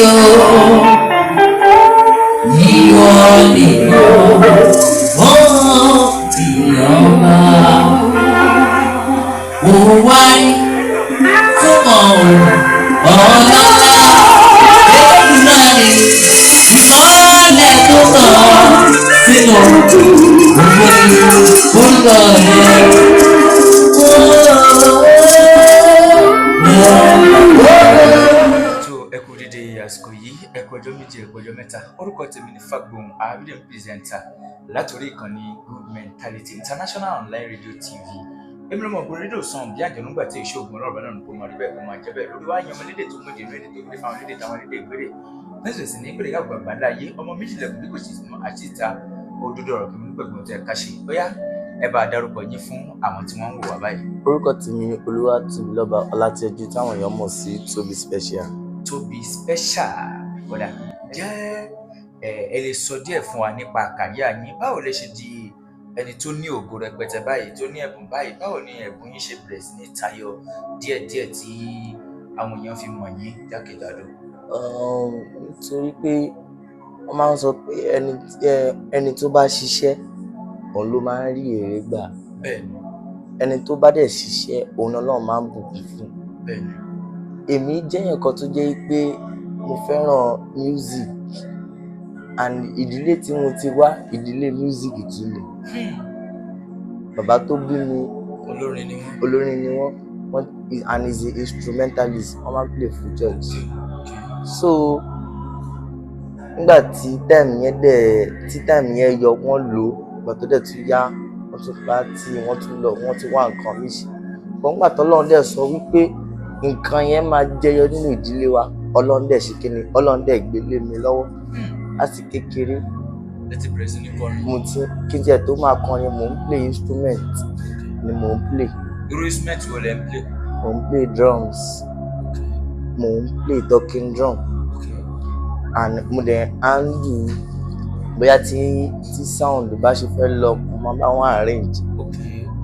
o, ìwọ ni o, ó ìyọba. Ó wáyé fún ọlọ́lá Èdùmàrè, ìmọ́lẹ̀ tó tàn sínú orúkọ ẹ kú dédé àsìkò yìí, ẹ kú ọjọ́ méjì, ẹ kú ọjọ́ mẹ́ta. Orúkọ tèmi ni Fagbohun Abidin presenter látòrí ìkànnì Good Mentality International Online Radio TV. Èmi ló mọ̀ pé rédíò sàn bí àjẹnú gbà tí iṣẹ́ ògùn ọlọ́run náà kò mọ̀ rí bẹ́ẹ̀ kó máa jẹ́ bẹ́ẹ̀ lórí wáyé ọmọ lédè tó gbòdì lédè tó gbòdì fáwọn lédè táwọn lédè ìgbèrè lẹ́sẹ̀ sí ní ìgbèrè káàkiri àgbà láyé ọmọ méjìlélẹ́kùn bí kò sì mọ àti ìta òdodo ọ̀rọ̀ kí n gbẹ̀gbọ́n tẹ ká ṣe bóyá ẹ bá dárúkọ yín fún àwọn tí wọ́n ń wò wá báyìí. Orúkọ tèmi ni Olúwatóbilọ́ba Ọlátẹ́jú táwọn èèyàn mọ̀ sí Tobi Special. Tobi Special kódà jẹ́ ẹ lè sọ díẹ̀ fún wa nípa kàríà yín, báwo lẹ ṣe di ẹni tó ní ògo rẹpẹtẹ báyìí, tó ní ẹ̀bùn báyìí, báwo ni ẹ̀bùn yín ṣe bẹ̀rẹ̀ sí ní tayọ díẹ̀díẹ̀ tí àwọn èèyàn fi mọ̀ yín jákèjádò? Nítorí pé wọ́n máa ń sọ pé ẹni tó bá ṣiṣẹ́ òun ló máa ń rí èrè gbà. Bẹ́ẹ̀ni. Ẹni tó bá dẹ̀ ṣiṣẹ́ òun Ọlọ́run máa ń bùkún fún. Bẹ́ẹ̀ni. Èmi jẹ́ èèyàn kan tó jẹ́ pé mo fẹ́ràn music and ìdílé tí mo ti wá ìdílé music tún ni. Bàbá tó bí mi olórin ni wọ́n and is a instrumentalist, wọ́n máa ń play for church. So nígbà tí time yẹn yọ wọ́n lò ìgbà tó dẹ̀ tún yá wọ́n tún pa tí wọ́n tún lọ wọ́n tún wá nǹkan mi ṣe. Ṣùgbọ́n nígbà tó Ọlọ́run dẹ̀ sọ wípé nǹkan yẹn máa jẹyọ nínú ìdílé wa, Ọlọ́run dẹ̀ ṣe kíni, Ọlọ́run dẹ̀ gbé lé mi lọ́wọ́ láti kékeré. Mo ti kí n tiẹ̀ tó máa kọrin mò ń play instrument ni mò ń play. Irú instrument wo lẹ ń play? Mò ń play drums, mò ń play talking drum and mo dẹ̀ handle bóyá tí sound bá ṣe fẹ́ lọ mo máa bá wọn arrange.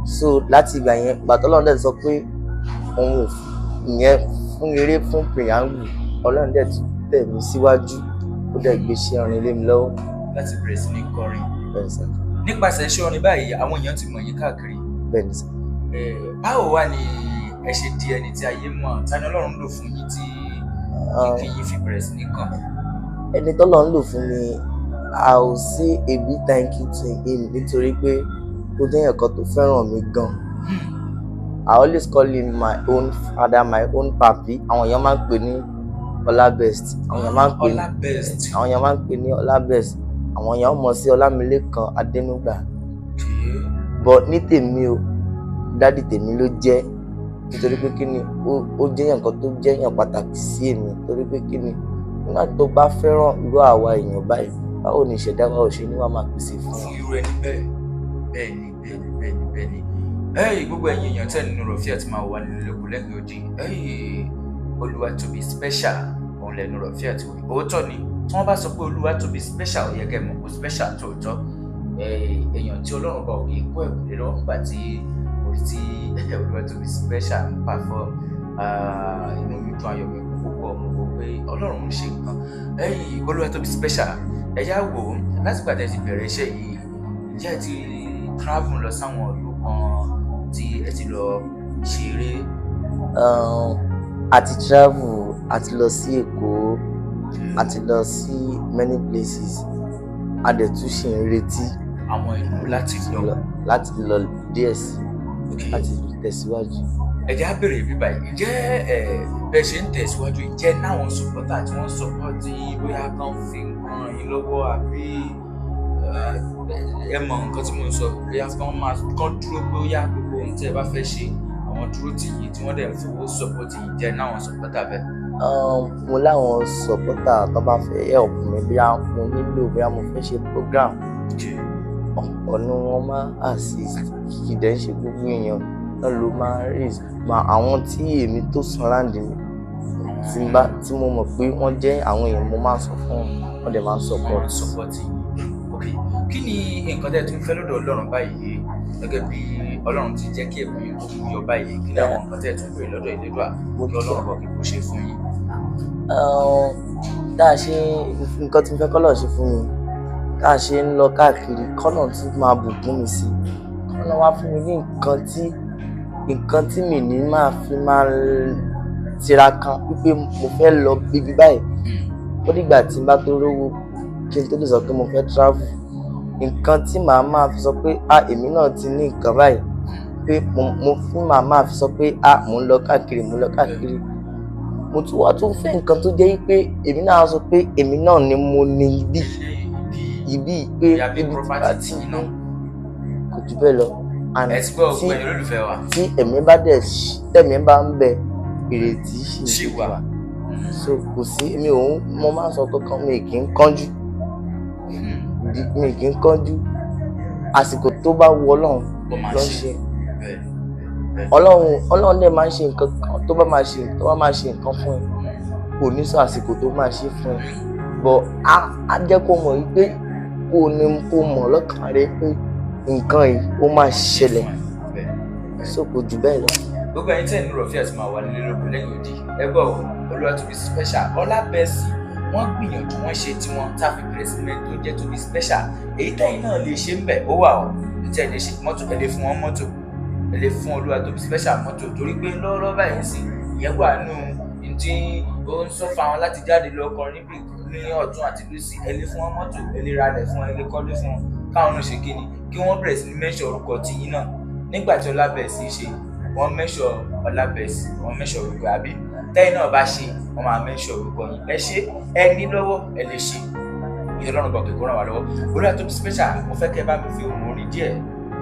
So láti ìgbà yẹn gbàtọ́ Ọlọ́run dẹ̀ sọ pé òun ò ìyẹn fún eré fún preamble, Ọlọ́run dẹ̀ tún tẹ̀ mí síwájú ó dẹ̀ gbé iṣẹ́ orin lé mi lọ́wọ́ láti bẹ̀rẹ̀ sí ní kọrin. Bẹ́ẹ̀ni sà. Nípasẹ̀ iṣẹ́ orin báyìí àwọn èèyàn ti mọ̀ yín káàkiri. Bẹ́ẹ̀ni sà. Báwo wá ni ẹ ṣe di ẹni tí ayé mọ̀, tani Ọlọ́run lò fún yín tí kí yín fi bẹ̀rẹ̀ sí ní kàn? Ẹni tọ́lọ́run lò fún mi, I will say a big thank you to him nítorí pé ó jẹ́ èèyàn kan tó fẹ́ràn mi gan. I always call him my own father, my own papi. Àwọn èèyàn máa ń pè ní Ọlábest. Àwọn èèyàn máa ń pè ní Ọlábest. Àwọn èèyàn mọ̀ sí Ọlámilékan Adénúgbà. But ní tèmi o, dádì tèmi ló jẹ́ nítorí pé kíni ó jẹ́ èèyàn kan tó jẹ́ èèyàn pàtàkì sí èmi nítorí pé kíni nígbà tó bá fẹ́ràn irú àwa èèyàn báyìí, báwo ni ìṣẹ̀dá wa ò ṣe ní wàá máa pèsè fún irú ẹni bẹ́ẹ̀? Bẹ́ẹ̀ni. Gbogbo ẹ̀yin èèyàn tẹ́ nínú Rọ̀fíà tí máa wà nínú lóko lẹ́gbẹ̀ẹ́ òdì. Olúwatóbi Special òun lẹ́nu Rọ̀fíà tí wọ́n òótọ́ ni tí wọ́n bá sọ pé Olúwatóbi Special ó yẹ kẹ́ mọ̀ kó special tòótọ́. Èèyàn tí Ọlọ́run bá òkè kó ẹ̀kú lé lọ́wọ́ nígbà tí orí tí Olúwatóbi Special ń perform inú mi dùn, ayọ̀ mi kú púpọ̀, mo wò pé Ọlọ́run ń ṣe nǹkan. Olúwatóbi Special ẹ̀yà wò ó láti gbà tẹ́ ti bẹ̀rẹ̀ iṣẹ́ yìí, ǹjẹ́ ẹ ti travel lọ sáwọn ìlú kan tí ẹ ti lọ ṣeré? A ti travel, a ti lọ sí Èkó, a ti lọ sí many places, a dẹ̀ tún ṣì ń retí àwọn ìlú láti lọ díẹ̀ sí láti tẹ̀síwájú. Ẹ jẹ́ á bèrè bíbá yìí, ǹjẹ́ bẹ́ẹ̀ ṣe ń tẹ̀síwájú, ǹjẹ́ náwọn supporter tí wọ́n support yín bóyá kán fi nǹkan ràn yín lọ́wọ́ àbí ẹ mọ nǹkan tí mo ń sọ, bóyá kán dúró pé ó yá gbogbo ohun tí ẹ bá fẹ́ ṣe àwọn dúró tì yín tí wọ́n dẹ̀ fowó support yín, ǹjẹ́ náwọn supporter bẹ́ẹ̀? Mo láwọn supporter tó bá fẹ́ help mi bóyá mo nílò bóyá mo fẹ́ ṣe program, ọ̀pọ̀ ni wọ́n máa assist, kì í dẹ̀ ṣe gbogbo èèyàn náà ló máa raise. Àwọn tí èmi tó surround mi tí mo mọ̀ pé wọ́n jẹ́ àwọn èèyàn mo máa sọ fún wọn dẹ̀ máa support yín. Kí ni nǹkan tẹ́ tún fẹ́ lọ́dọ̀ Ọlọ́run báyìí gẹ́gẹ́ bí Ọlọ́run ti jẹ́ kí ẹ̀bùn yín kó yọ báyìí? Kí ni àwọn nǹkan tẹ́ tún béèrè lọ́dọ̀ Elédùà kí Ọlọ́run bọ̀ kí kó ṣe fún yín? tá a ṣe nǹkan tí mo fẹ́ kọ́lọ̀ ṣe fún mi tá a ṣe ń lọ káàkiri kọ́nà tí máa bùkún mi sí kọ́nà wá fún mi ní nǹkan tí mi ní máa fi máa tiraka wípé mo fẹ́ lọ bíbí báyìí ó dìgbà tí n bá tó rówó kí n tó lè sọ pé mo fẹ́ travel nǹkan tí màá máa fi sọ pé èmi náà ti ní nǹkan báyìí pé mo fún màá máa fi sọ pé mò ń lọ káàkiri mo tún wá tún fẹ́ nǹkan tó jẹ́ pé èmi náà sọ pé èmi náà ni mo ní ibi pé ibi tí kò jù bẹ́ẹ̀ lọ tí ẹ̀mí bá dẹ̀ tẹ̀mí bá ń bẹ ìrètí ṣì wà so kò sí mo máa ń sọ kankan mi kì í kánjú àsìkò tó bá wù Ọlọ́run ló ń ṣe Ọlọ́run dẹ̀ máa ń ṣe nǹkan kan tó bá máa ṣe nǹkan fún ẹ kò ní sọ àsìkò tó máa ṣe fún ẹ bọ̀ á jẹ́ kó mọ̀ wípé kó mọ̀ lọ́kàn rẹ pé nǹkan yìí ó máa ṣẹlẹ̀ so kò jù bẹ́ẹ̀ lọ. gbogbo ẹ̀yin tẹ́ Nuru Fiat máa wà nílé lóko lẹ́yìn odi ẹgbẹ́ Olúwatóbi special Ọlábẹ́sì wọ́n gbìyànjú wọ́n ṣe tí wọ́n tá fi bẹ̀rẹ̀ sí mẹ́tò jẹ́ Tóbi special èyí tẹ́yìn náà lè ṣe ń bẹ̀ ó wà ó tẹ́ ẹ lè ṣe mọ́tò ẹ lè fún wọn mọ́tò ẹ lè fún Olúwatóbi special mọ́tò torí pé lọ́wọ́lọ́wọ́ báyìí sí ìyẹn wà nù tí ó ń sọ fáwọn láti jáde lọ kọrin níbi ní ọ̀tún àti lósì ẹ lè fún wọn mọ́tò ẹ lè ra rẹ̀ fún ẹ lè kọ́lé fún wọn káwọn náà ṣe kíni kí wọ́n bẹ̀rẹ̀ sí ní mẹ́ṣọ̀ orúkọ tìyín náà nígbà tí Ọlábẹ́sì ṣe wọ́n mẹ́ṣọ̀ Ọlábẹ́sì wọ́n mẹ́ṣọ̀ orúkọ àbí tẹ́yìn náà bá ṣe wọ́n máa mẹ́ṣọ̀ orúkọ yìí ẹ ṣe ẹ ní lọ́wọ́ ẹ lè ṣe Ọlọ́run bọ̀ kékeré ràn wá lọ́wọ́ Olúwatóbi special mo fẹ́ kẹ́ bá mi fi òun orin díẹ̀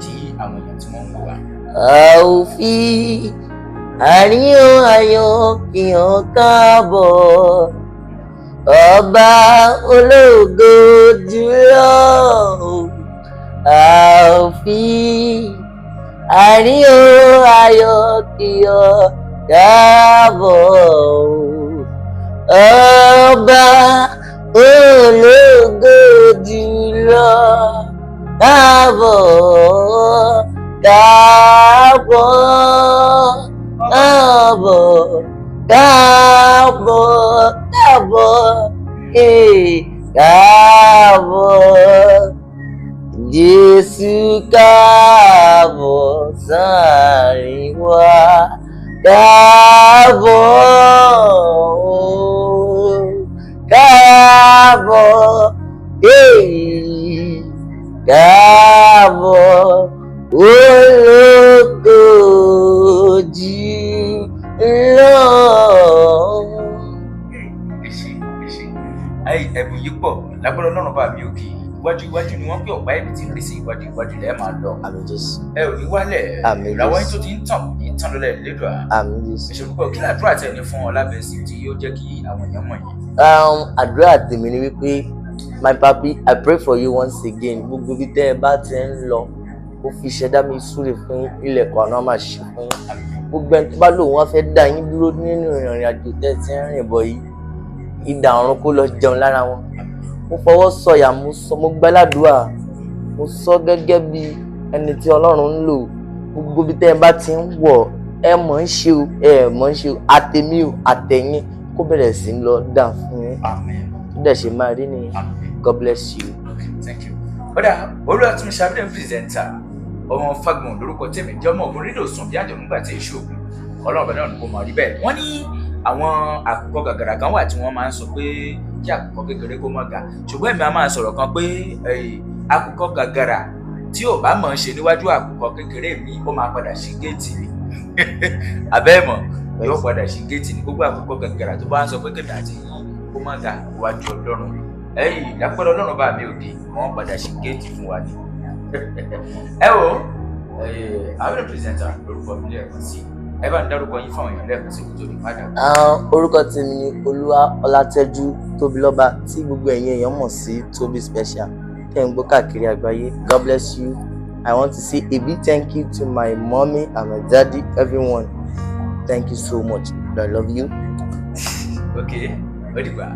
kí àwọn èèyàn tí wọ́n ń wò wá. a ò fi àríyàn ayọ̀ kí hàn káàbọ̀ ọba ológo jùlọ a ò fi àríyàn ayọ̀ kí hàn káàbọ̀ ọba ológo jùlọ káàbọ̀ káàbọ̀ káàbọ̀ káàbọ̀ káàbọ̀ Jésù káàbọ̀ sáàrin wa káàbọ̀ káàbọ̀ káàbọ̀ ológo jùlọ. ẹ̀bùn yìí pọ̀ lágbára Ọlọ́run bá mi òkè iwájú ni wọ́n pé ọ̀pá ẹ̀mí ti ń rí sí iwájú lẹ́ẹ̀ máa lọ. Àmín Jésù. ẹ ò ní wálẹ̀ ìràwọ̀ yín tó ti ń tàn ní tán lọ́lẹ̀ lédùá. Àmín Jésù. ìṣòro kí làdúrà tẹ̀ ní fún Ọlábẹ́sì tí yóò jẹ́ kí àwọn èèyàn mọ̀ yín. àdúrà tèmi ni wípé my papi I pray for you once again gbogbo bí tẹ́ ẹ bá ti ń lọ ó fi ṣẹ̀dá mi súre fún ilẹ̀kùn àná máa ṣe fún yín gbogbo ẹni tó bá lò wọ́n fẹ́ dá yín dúró nínú ìrìn àjò tẹ́ ti ń rìn bọ̀ yìí idà ọ̀run kó lọ jẹun lára wọn mo fọwọ́ sọ̀yà mo gbàládùá mo sọ gẹ́gẹ́ bí ẹni tí Ọlọ́run ń lò gbogbo bí tẹ́ ẹ bá ti ń wọ̀ ẹ mọ̀ ń ṣe o ẹ mọ̀ ń ṣe o àtẹ̀mí o àtẹ̀yìn kó bẹ̀rẹ̀ sí ń lọ dà fún yín tó dẹ̀ ṣe máa rí nìyẹn God bless you. Okay, thank you. Ọ̀dà Olúwatóbi ṣàbílẹ̀ pírẹsẹ̀ntà ọmọ Fagbọn lórúkọ tèmi jẹ́ ọmọ ògùn rédíò sùn bí àjọ nígbà tí èso ògùn Ọlọ́run bẹ̀rẹ̀ náà kò mọ̀ rí bẹ́ẹ̀. Wọ́n ní àwọn àkùkọ gàgàrà kan wà tí wọ́n máa ń sọ pé kí àkùkọ kékeré kó má ga ṣùgbọ́n èmi á máa sọ̀rọ̀ kan pé àkùkọ gàgàrà tí ò bá mọ̀ ń ṣe níwájú àkùkọ kékeré mi ó máa padà ṣí géètì ni abẹ́ẹ̀mọ̀ yóò padà ṣí géètì ni gbogbo àkùkọ gàgàrà tó bá ń sọ pé kèmí àti yín kó má ga iwájú Ọlọ́run lápẹ́rẹ́ Ọlọ́run bá mi òde wọ́n padà ṣí géètì fún wa ni. ẹ wo àwọn pírẹsẹ̀ntà lórúkọ mi lẹ́ẹ̀kan sí ẹ bá ń dárúkọ yín fáwọn èèyàn lẹ́ẹ̀kan sí kó tó di padà. orúkọ tèmi ni Olúwa Ọlátẹ́jú Tóbilọ́ba tí gbogbo ẹ̀yin èèyàn mọ̀ sí Tóbi special tẹ́ ń gbọ́ káàkiri àgbáyé. God bless you. I want to say a big thank you to my mommy and my daddy, everyone. Thank you so much. I love you. Okay, ó dìgbà.